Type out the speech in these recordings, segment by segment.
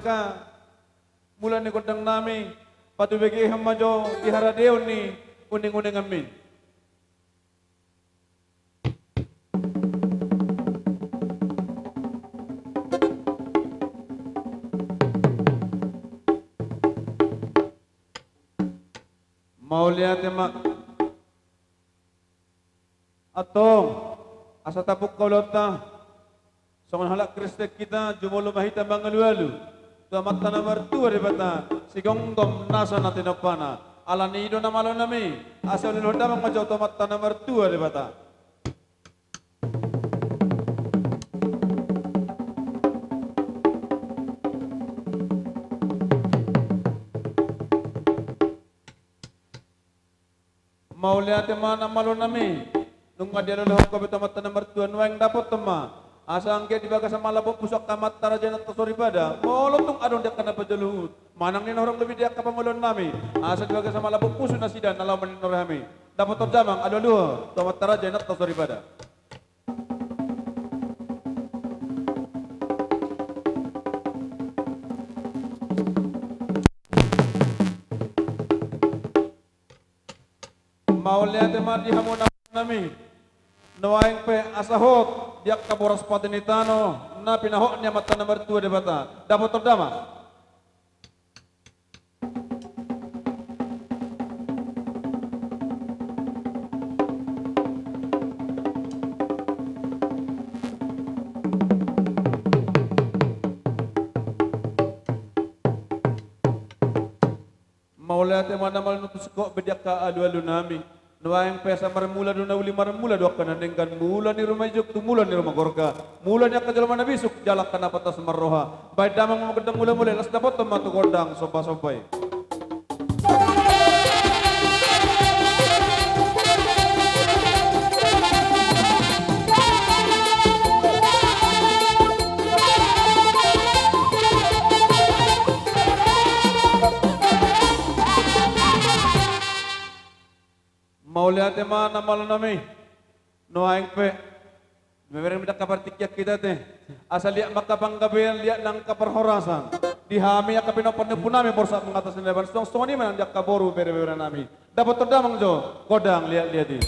berkah. Mula ni kodang nami, patubigi hamajo iharadeon ni uning-uning amin. Mauliat mak atong asa tapuk kaulota songon halak kristek kita jumolo mahita mangalu-alu tamat tanah mertua ribata sigonggom nasa natin apana ala nido na malo nami asal lilonda mangajaw tamat tanah mertua ribata. Mauliat mana malo nami nung ngadialo lohok ko tamat tanah mertua nuang dapat tema asa angke dibaga sama labok pusok kamat tarajan atau soribada molotong adon dia kena pejeluhut manang ni orang lebih dia kapamulon nami asa dibaga sama labok pusu nasidan nalaman ni norhami dapat terjamang adu tamat tarajan atau soribada. Mauliat emar dihamuna nami noaing pe asahot diak kaboras patinitano na pinahok niya mata nomor 2 debata dapat terdama. Mauliat emar namal nutuskok bediak ka adu-alu nami nuaing pesa marmula duna uli marmula dua kana nengkan mula ni rumah juk tu mula ni rumah gorga mula ni ka jalma nabi suk jalak kana patas marroha baik damang magedang mula-mula las dapat tematu godang sopa-sopai. Mauliat mana malu nami noaing pe memereng minta kabar tikyak kita teh asal liak makapang gabian liak nang kaperhorasan dihami ya kapino penepunami borsa mengatasi lebar stong ini mana dia kaboru bere-bere nami dapat terdamang jo kodang lihat di.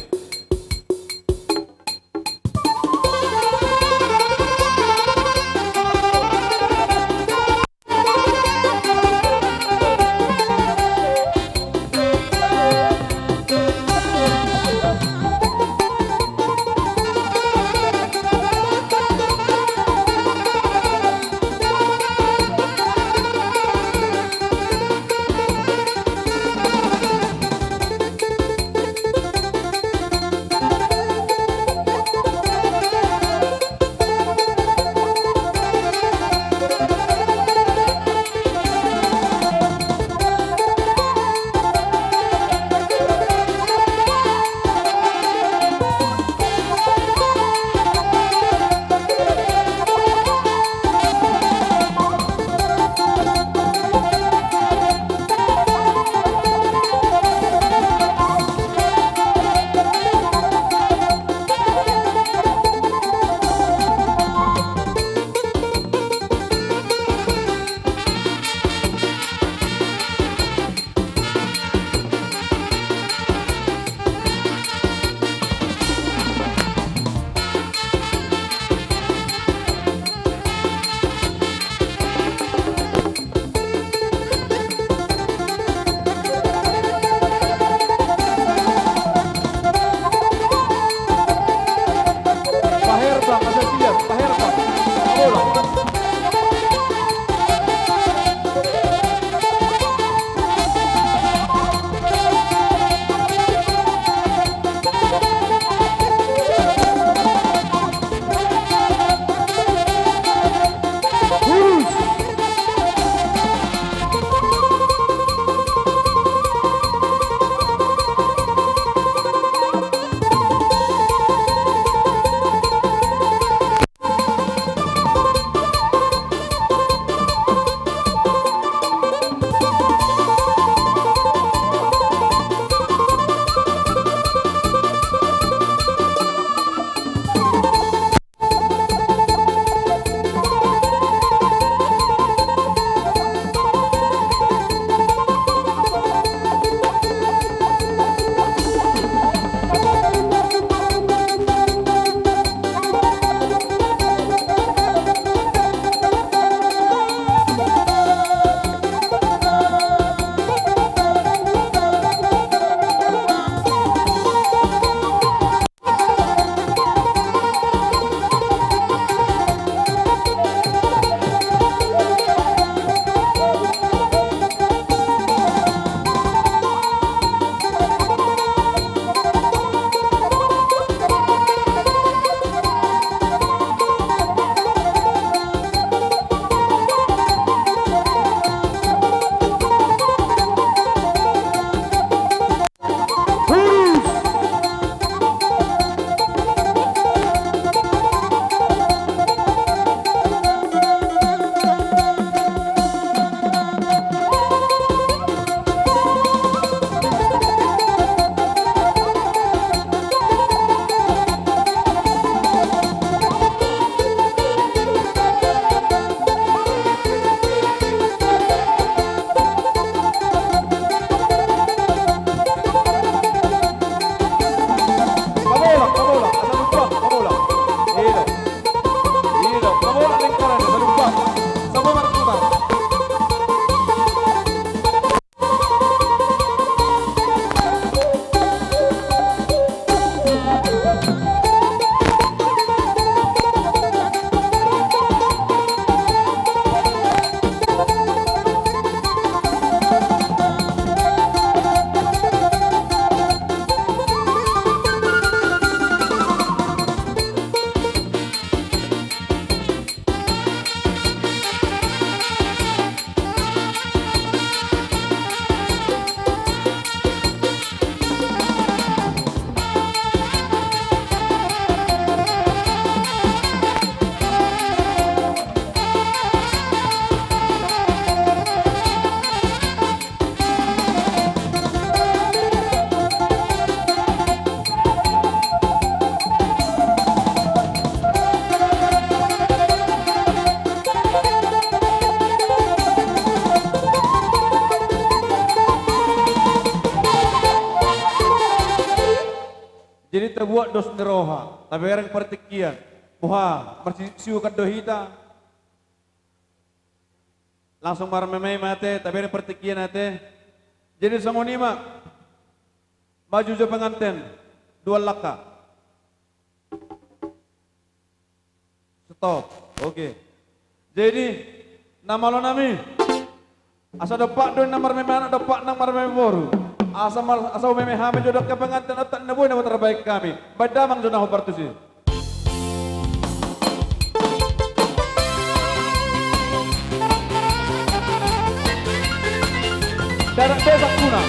buat dos neroha. Tapi orang pertikian. Muha, siu kadohita. Langsung marmemei mate, tapi orang pertikian ate. Jadi sangonima. Maju jo pengantin. 2 laka. Stop. Oke. Jadi nama lo nami. Asa dopak doin namar meme anak dopak namar meme boru. Asa meme hame jodoh ke pengantin otak nebu nama terbaik kami. Badamang zona hopartusi. Darat desa kuna.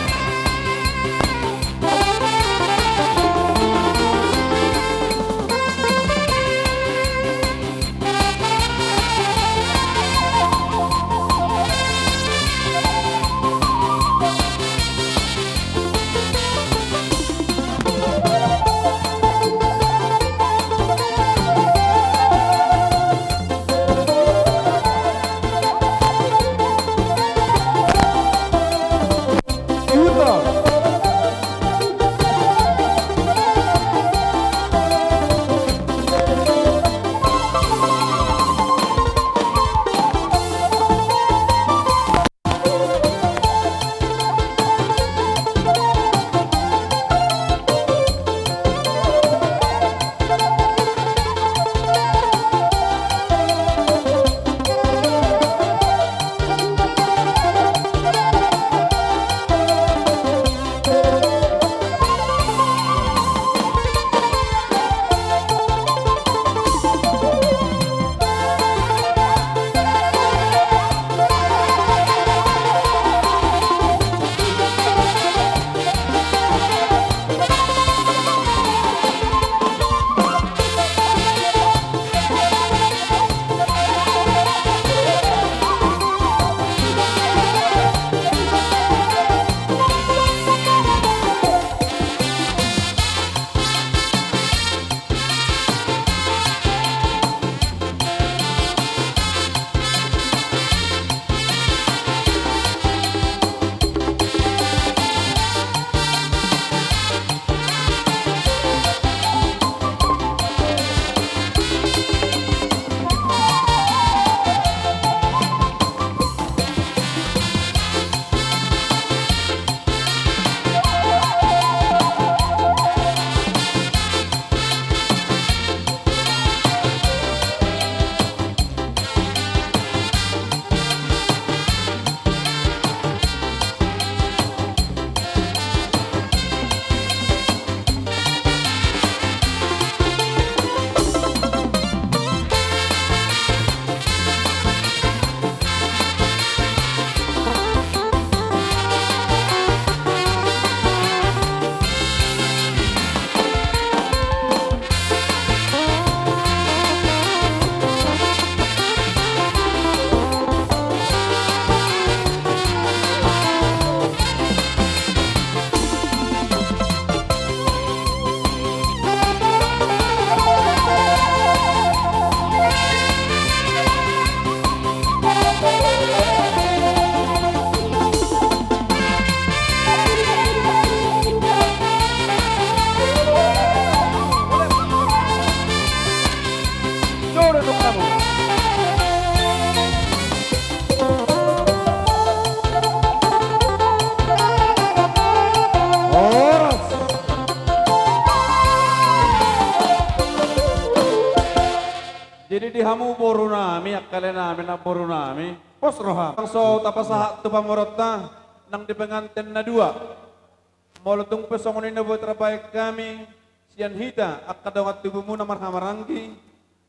Jadi di hamu boru nami, kalian nami na boru nami. Pos roha. So tapasahat tu pamorota nang di pengantin na 2. Molotung pesongon ini buat terbaik kami. Sian hita akadawat tubuhmu namar hamaranggi.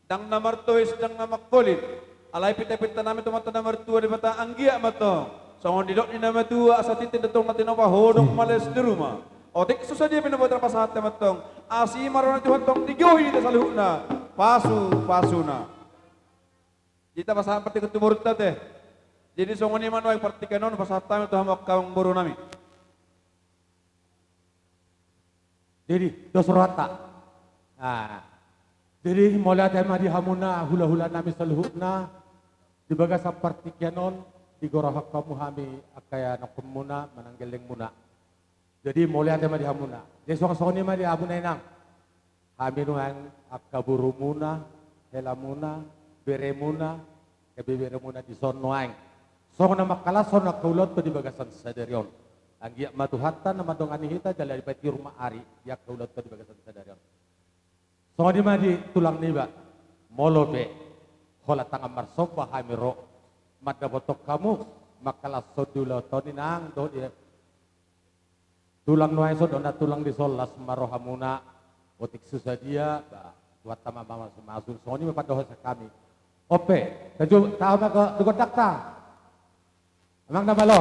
Dang namar tois dang namar kolit. Alay pita-pita nami tumata namar 2 di bata anggia mato. Songon didok ni nama 2 asatitin datong natin apa hodong males di rumah. Otik susah dia pinabuat terpasahat tematong. Asi marona Tuhan tong digohi di saluhna. Pasuna. Kita pasahan perti ketumurut teh. Jadi songoni manu ay partikanon pasahat tayo to hamak kawang buru nami. Jadi dosrota. Nah, jadi mulai tayo madi hamuna hula-hula nami saluhna di baga sa partikanon di gorahak kamu hami akaya nakumuna mananggeleng muna. Jadi mulai tayo madi hamuna. Jadi songoni madi hamuna inang. Haminuang akaburumuna, helamuna, beremuna, kebeberemuna di sonoang. Song na makalason na kaulot to di bagasan sadaryon. Ang giyak matuhatan na madong anihita jala di pati rumah ari, yak kaulot to di bagasan sadaryon. Song di madi tulang niba, molobe, hola tangan marsoba hamiro, madabotok kamu, makalason dulu to ninang do di tulang nuai so dona tulang di solas marohamuna, otik susadia, buat tamam masuk song ni mapadoh sa kami. Ope, kaju tahu maka dugodak ta. Amang na malo,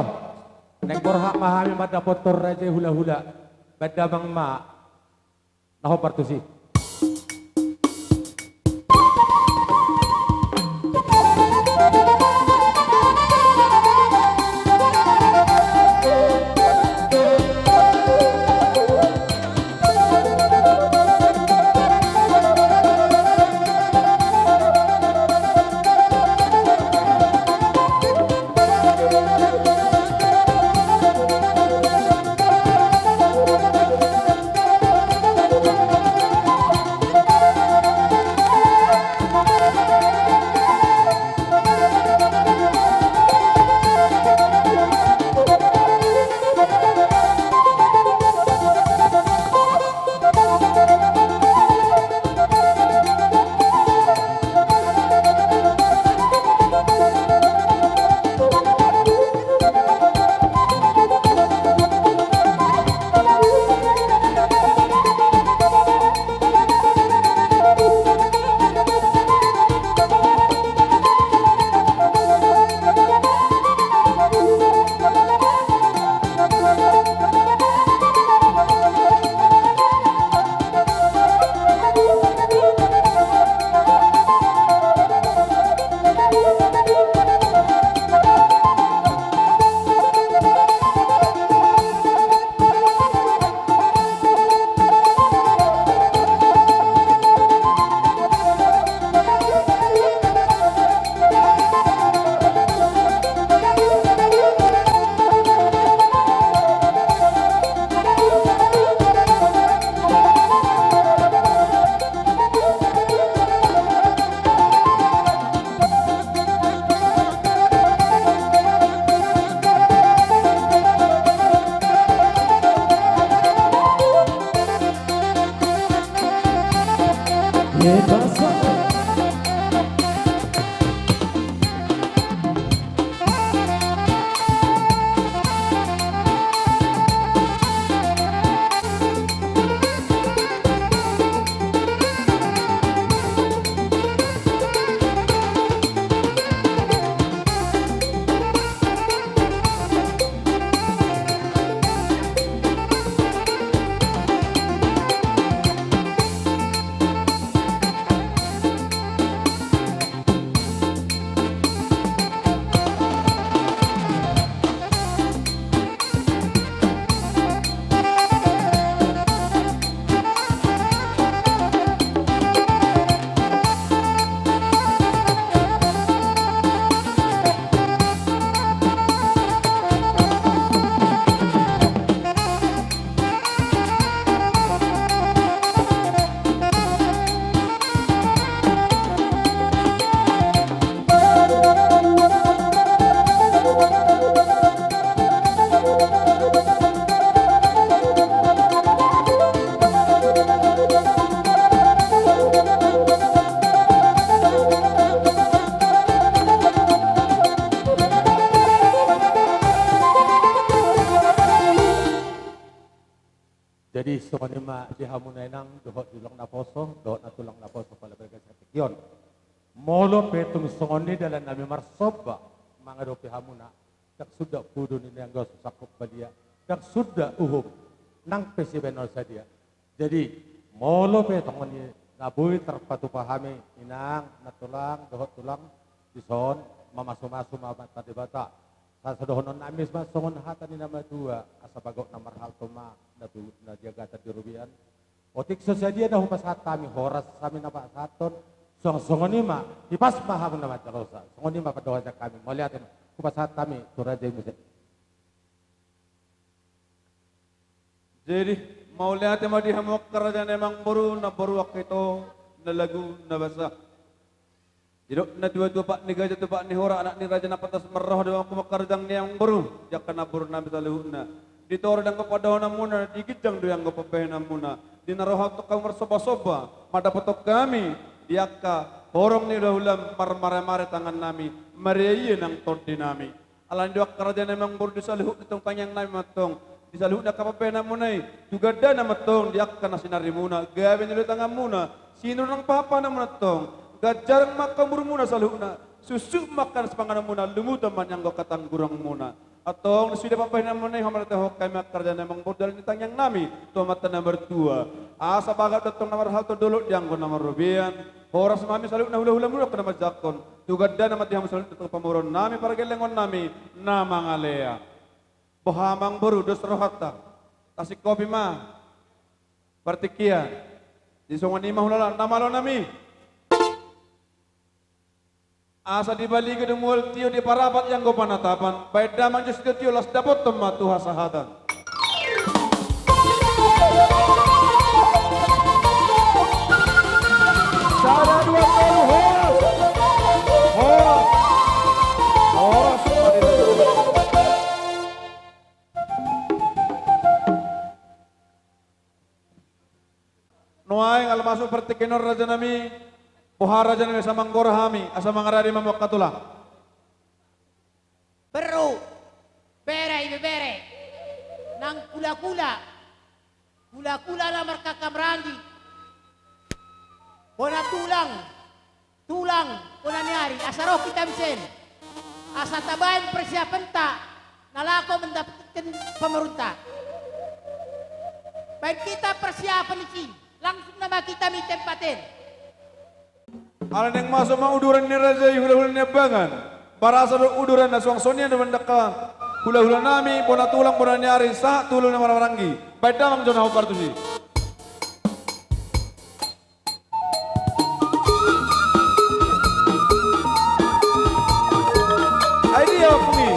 nek borha mahami mada potor raja hula-hula, bada mang ma, naho partusi. Jadi soalnya ma dihamunay nang dohot tulang na poso, dohot na tulang na poso pala berkas katikyon. Molo petong songoni dalam nami marsoba mga dopi hamuna. Tak sudah pudo ni yang gos sakop balia. Tak sudah uhum nang pesibenol sadia. Jadi molo petong ni nabuy terpatu pahami inang natulang dohot tulang dison mamasu-masu mamat bata. Sa sadohonon namis mas songon hata ni nama dua asa bagok na marhal toma na jaga tadi rubian. Otik sesadia dah humas hatami horas sami na saton songon ni ma ipas paham nama terosa. Songon ni ma padoha kami moliatin humas hatami turaja musik. Jadi Mau lihat yang dihamuk kerajaan emang baru na baru waktu itu na lagu na basah. Jidok na dua-dua pak ni gajah tu pak ni hora anak ni raja na patas merah dalam kumakarjang ni yang baru. Jakan na baru na bisalihuna. Ditor dan kepada na muna digidang do yang kepepehan na muna. Dinarohak tu kamar soba-soba. Mada potok kami diaka borong ni dahulam mar-mare-mare tangan nami. Mariayin ang tordi nami. Alan dua kerajaan emang baru disalihuk itong kanyang nami matong. Disalihuk na kapapena muna tugada na matong diak ka na sinari muna gawin nilo tangan muna sino nang papa na muna tong gajarang makamur muna salihuk na susuk makan sepangan muna lumutan man yang katang gurang muna atong sudah papena muna hamar tahok kami kerja namang bordal ni tanyang nami to mata nomor 2 asa bagat datong nomor hal to dulu dianggo nomor rubian horas mami salihuk na hula-hula muna kana majakon tugada na matiham salihuk datong pamuron nami para gelengon nami na mangalea Bohamang baru dos rohata. Tasik kopi mah. Partikia. Di songan ni mahulala namalo nami. Asa di bali gedung mul tio di parapat yang go panatapan. Baik damang just tio las dapat tempat tuha sahatan. Cara dua kali horas. Horas. Horas. Nuaing almasuk pertikinor raja nami, pohar raja nami samang gorahami, asa mangarari mamok katulang. Beru, bere ibe bere, nang kula-kula, kula-kula na markakamrandi. Bona tulang, bona niari, asa roh kita misen, asa tabayan persiapan ta, nalako mendapatkan pemerintah. Baik kita persiapan isi. Langsung nama kita mi tempatin. Alan yang masuk mau uduran ni raja hula-hula ni bangan. Barasa do uduran na suang sonia na mendaka. Hula-hula nami bona tulang bona nyari sa tulung na maranggi. Baik damang jona hopar tu si. Idea kumi.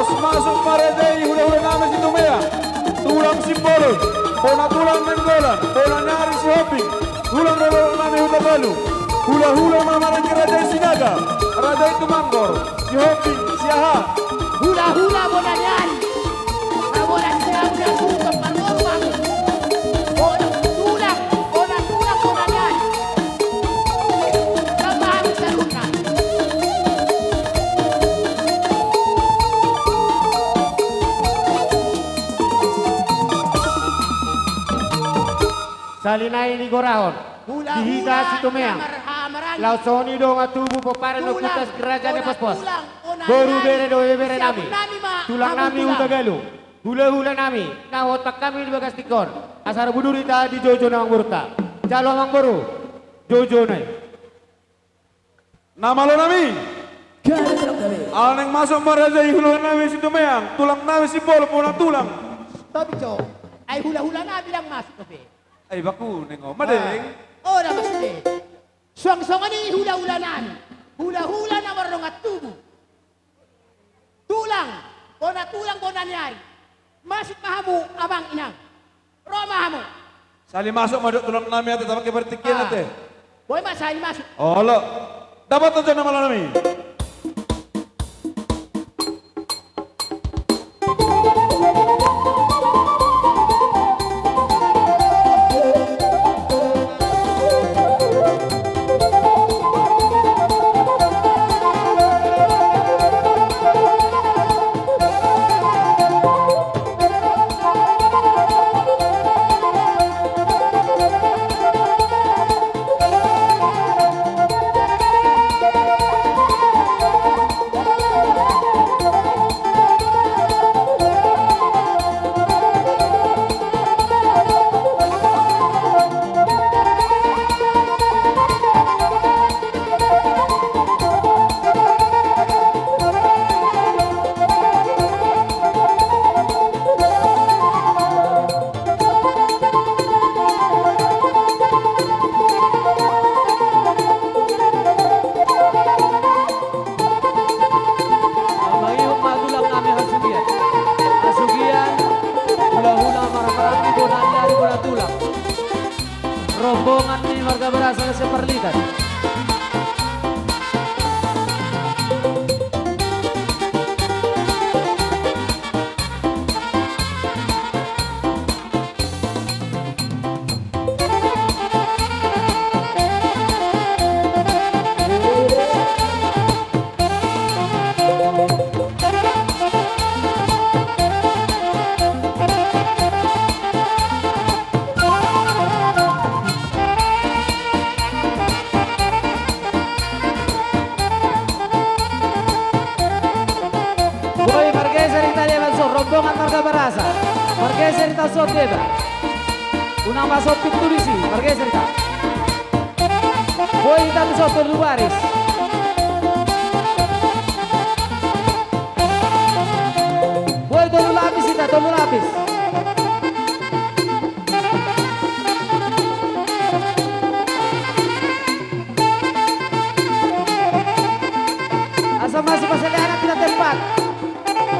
Awas masuk Maredei hula-hula namin si Tumea. Tulang si Polo. Pona tulang Menggolan. Pona nyari si Hoping. Tulang hula-hula namin Huta Balu. Hula-hula mamaran ke Raja Sinaga. Raja itu Manggor. Si Hoping, si Aha. Hula-hula Bonanyari. Kamulan siya udah suka parmorang. Tulang Bonanyari. Tambahan sa luka. Salinay ni Gorahon. Dihita si Tumeang. Lausoni dong atubu popare no kutas kerajaan pos-pos. Baru bere do bere nami. Tulang nami utagalu. Hula-hula nami. Nahotak kami di bagas tikor. Asar budurita di Jojo namang burta. Jalo mang boru. Jojo nai. Nama lo nami. Aneng masuk Maredei hula namin si Tumeang. Tulang namin si Polo. Pona tulang. Tapi co, ay hula-hula na bilang masuk kape. Ay baku nengo. Madeng. Oh, na masih. Suang-suangan ni hula-hula na. Hula-hula na marunong at tubo. Tulang Bonanyari. Masuk mahamu abang inang. Roma hamu. Sali masuk maduk tulang namin ate. Tapi bertikian ate. Boy masali masuk. Oh lo. Dapat aja nama lo nami. Rombongan ni warga berasal seperlitan. Rombongan marga berasa, bergeser kita soteba. Unang masuk piturisi, bergeser kita. Boy kita soto luaris. Boy tolu lapis kita, tolu lapis. Asal masih pasalianan kita tempat.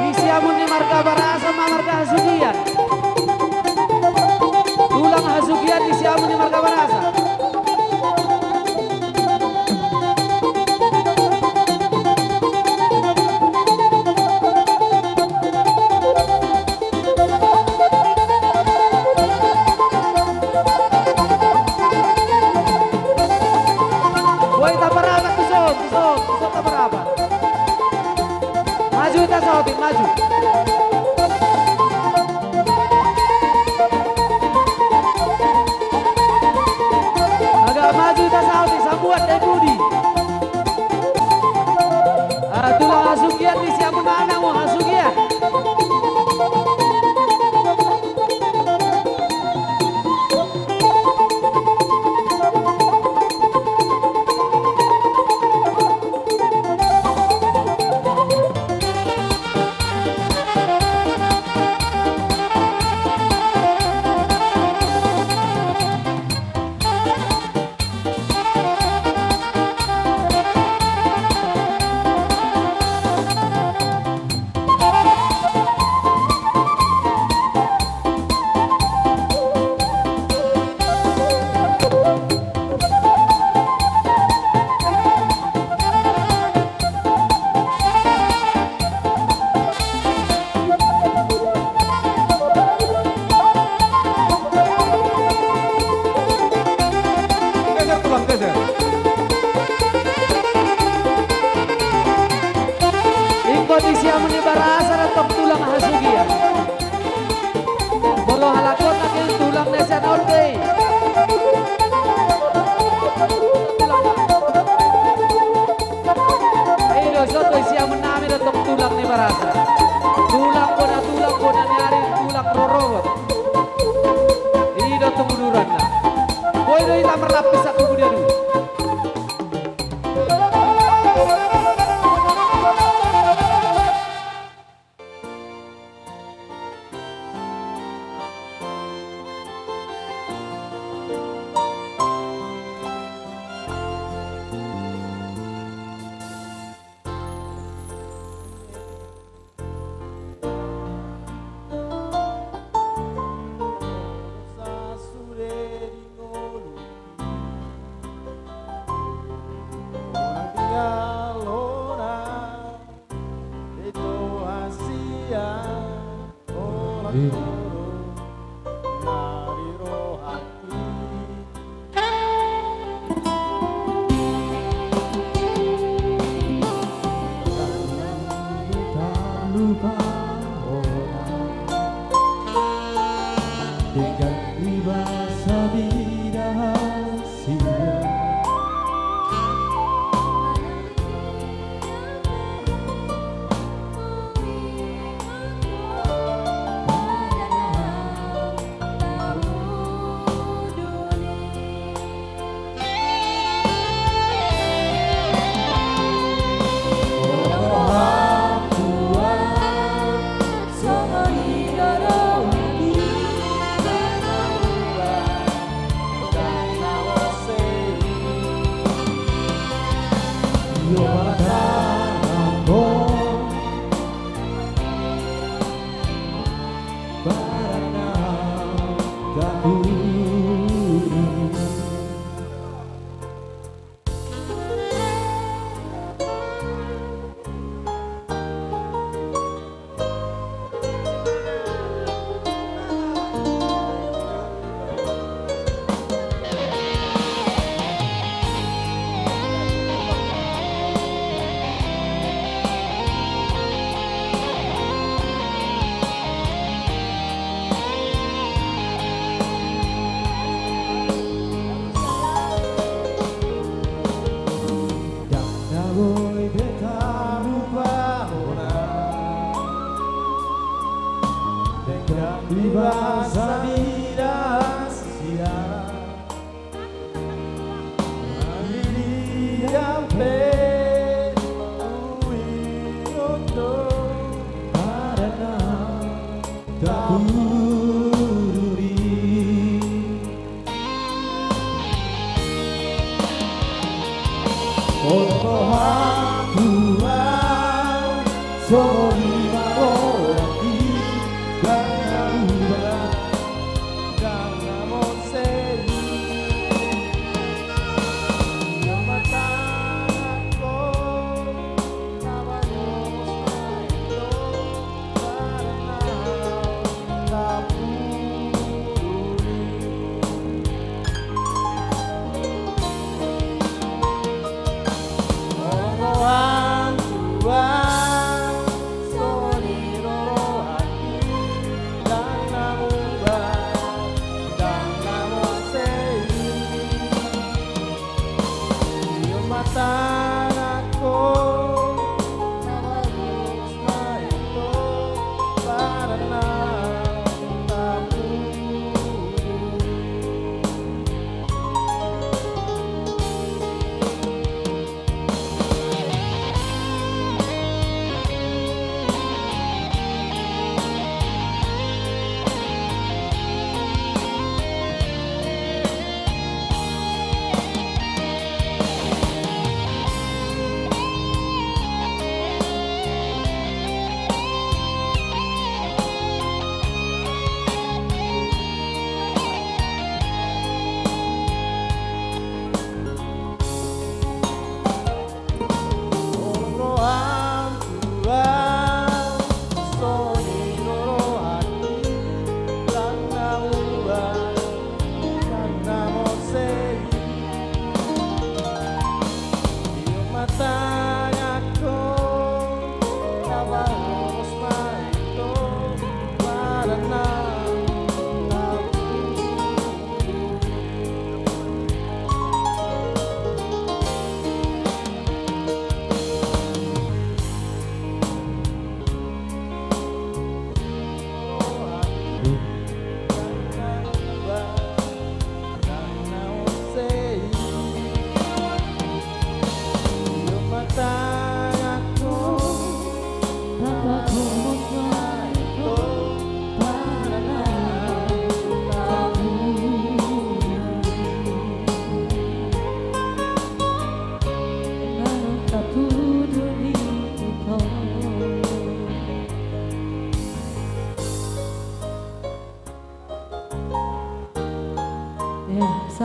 Isiamun ni marga barasa ma marga hasugian. Tulang hasugian isiamun ni marga barasa. Boy taparapat tusok taparapat. Maju kita sahabat, maju. Agak maju kita sahabat, sambuat dari budi. Tulang hasugian di siapa mana mau hasugian. kondisi amuni barasa dan tok tulang hasugian. Bolo halakot akin tulang nesa norte. Ayo soto isi amun namin dan tok tulang ni barasa. Tulang ko na nyari tulang rorowot. Ini do tumuduran na. Boy do ita merlapis sa tubuh dia dulu.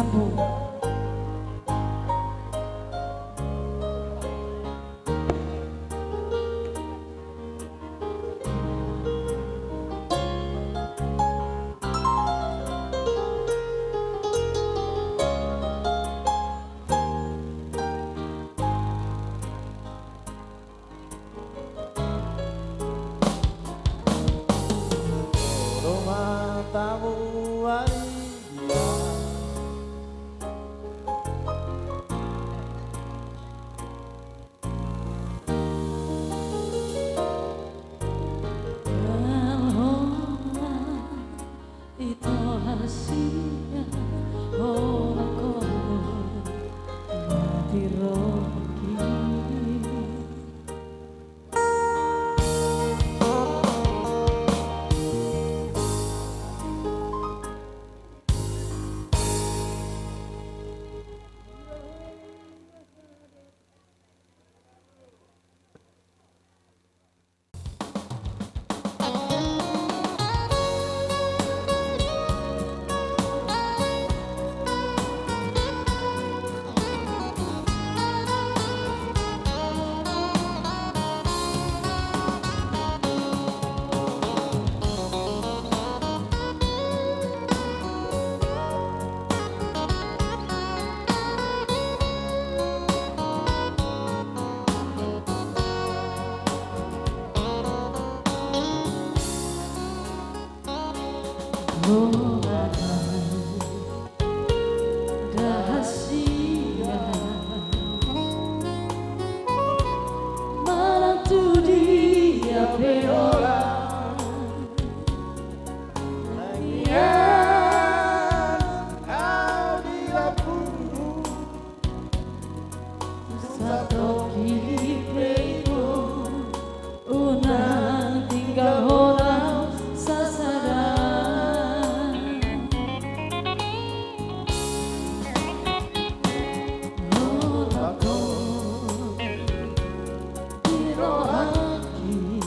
sambung. Matamu Aida, Itu hasilnya aku mati rogi. Rahasia malam tu dia berolah satu kipreiku unang tinggal orang sasaran. Otakku dirohaki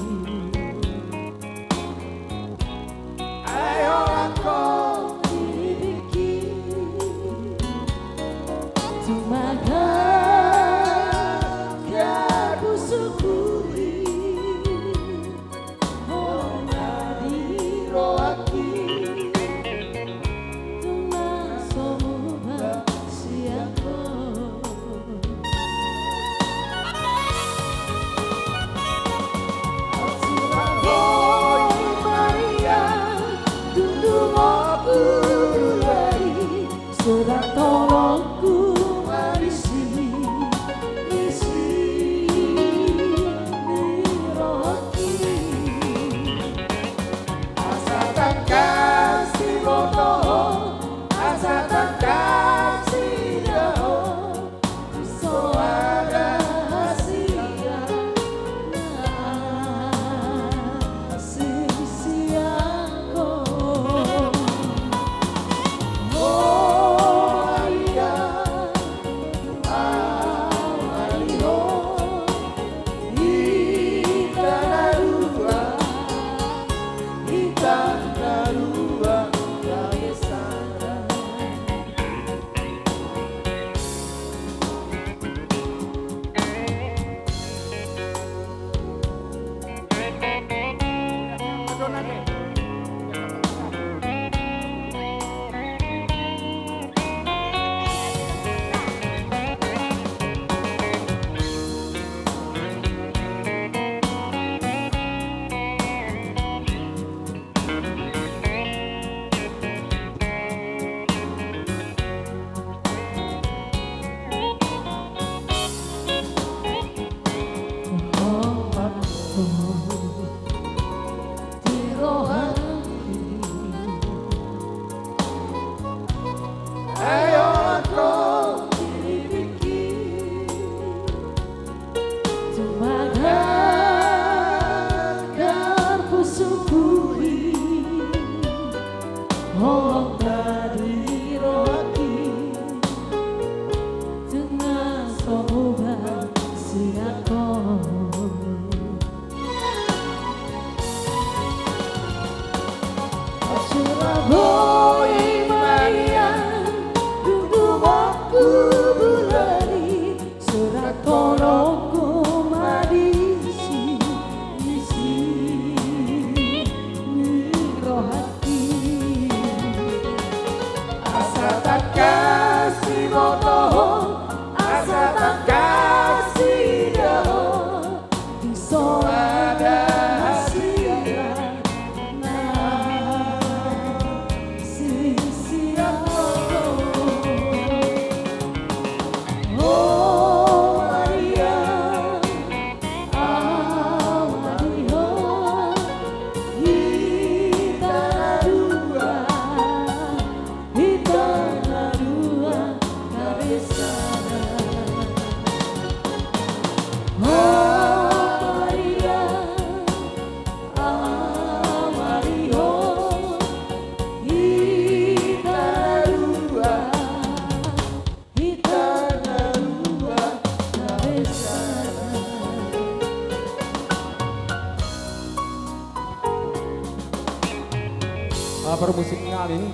Musik ngalin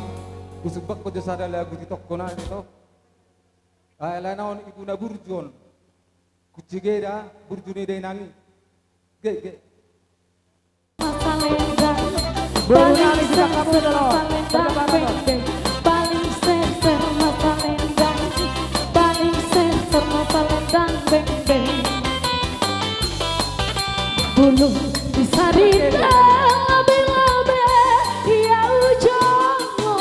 kusubak ko sa lagu titok ko na ito ay naon ibu na burjon kucigeda burjuni day nani ge Baru nali sudah kamu dulu. Paling senter mata lendang, paling senter mata lendang beng. Belum bisa didang labe-labe, ya ujomo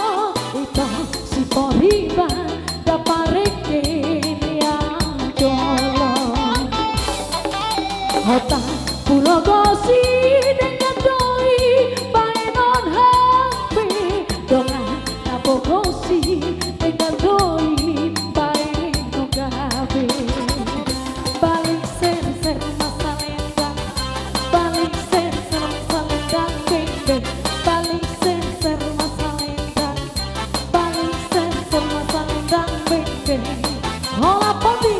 itu si poriba daparekin yang jolong. Hota pulau gosi dengan doi bainon happy dongan napo gosi dengan doi bainon gabe. Balik ser masa lendang, balik ser masa lendang beng. Balik ser masa lendang, balik ser masa lendang beng. Hola poti.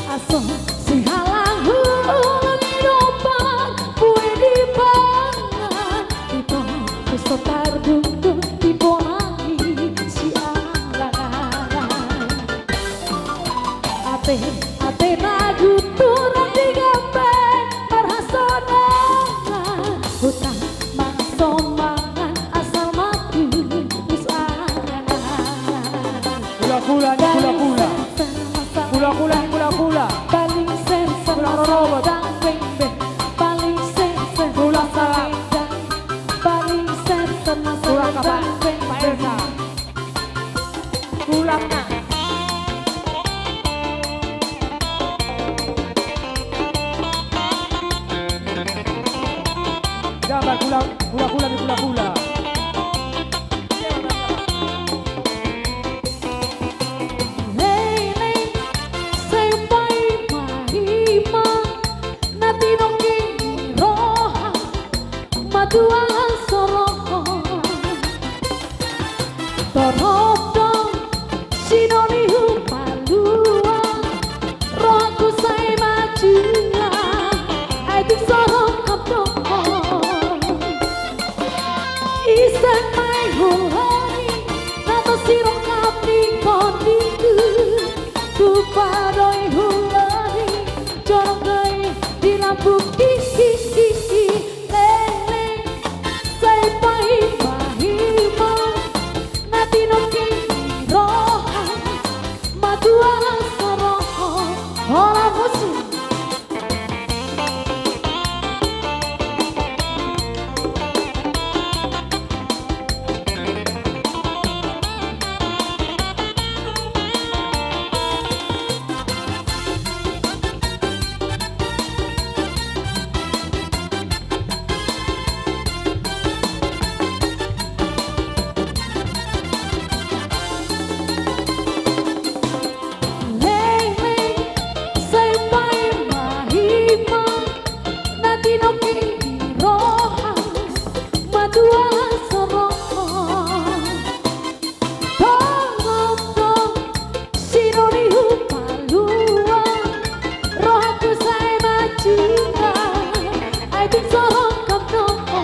Aso si halahu lagi rombak kue di pangan itu bisa tarbungku di bonangi si alang-alang ate nagu turun di gambeng berhasonangan hutang mangsomangan asal mati wis angan-angan Kula-kula ni kula-kula. Kula-kula ni kula-kula. paling sensor dan beng-beng paling sensor Kula salam. paling sensor Kula kabar. dan Pak Elsa. Kulangna. Gambar kula-kula ni kula-kula. Lele sampai mahima nanti nongki roha madua soroho torodo sinoni hupalua rohaku saya majunya adik sorong kapdoho Isan mai hulani nato siro kapi kondiku ku padoi hulani jorong gai di lampu kiki lele sai pai mahima nati noki roha madua soroho hola musuh Lele sampai mahima nanti noki roha madua soroho tong sinoni hupalua rohaku saya majunya adik sorong kapdoho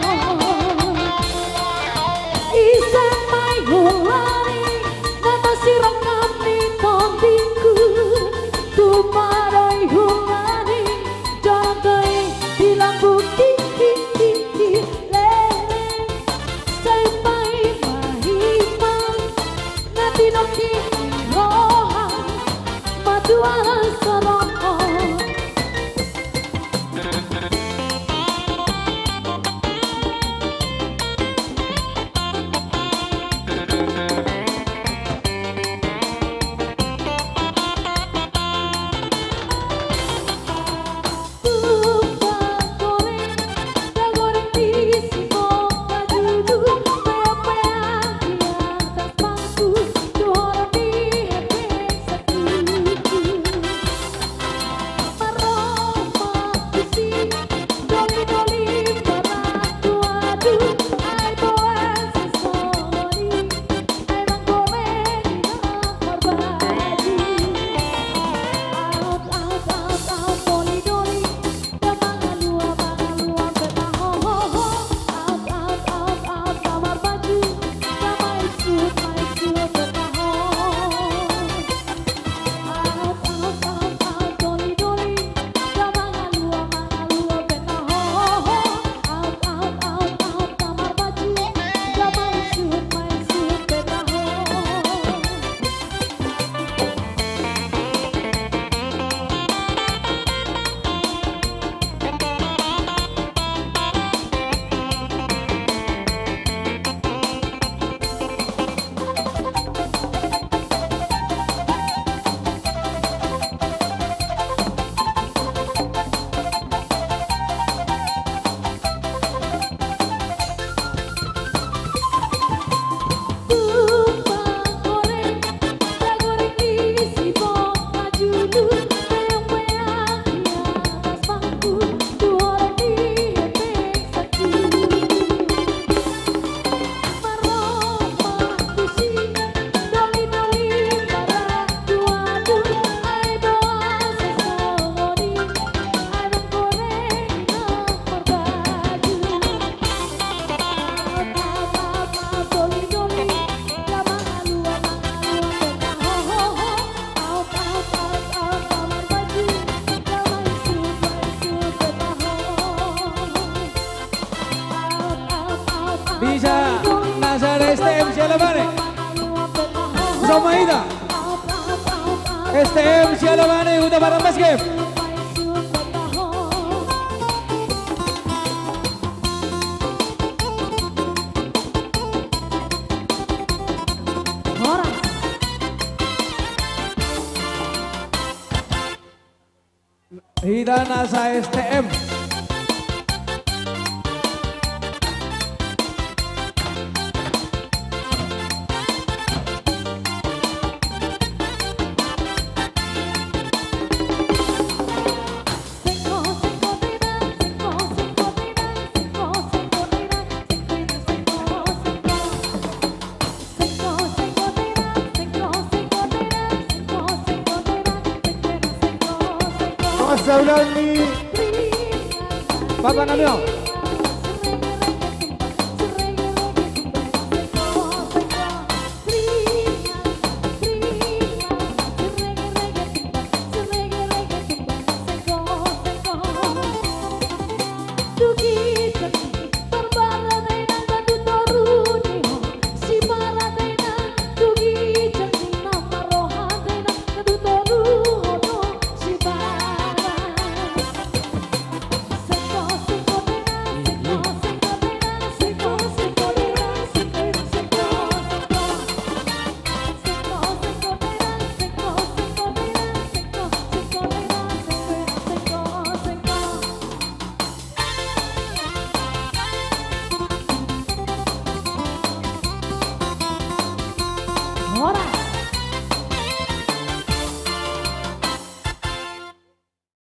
Bisa nasa STM siya labane. Somaida. STM siya labane udah barang basket. Hida nasa STM. Mga saulan ni Papa Namyo.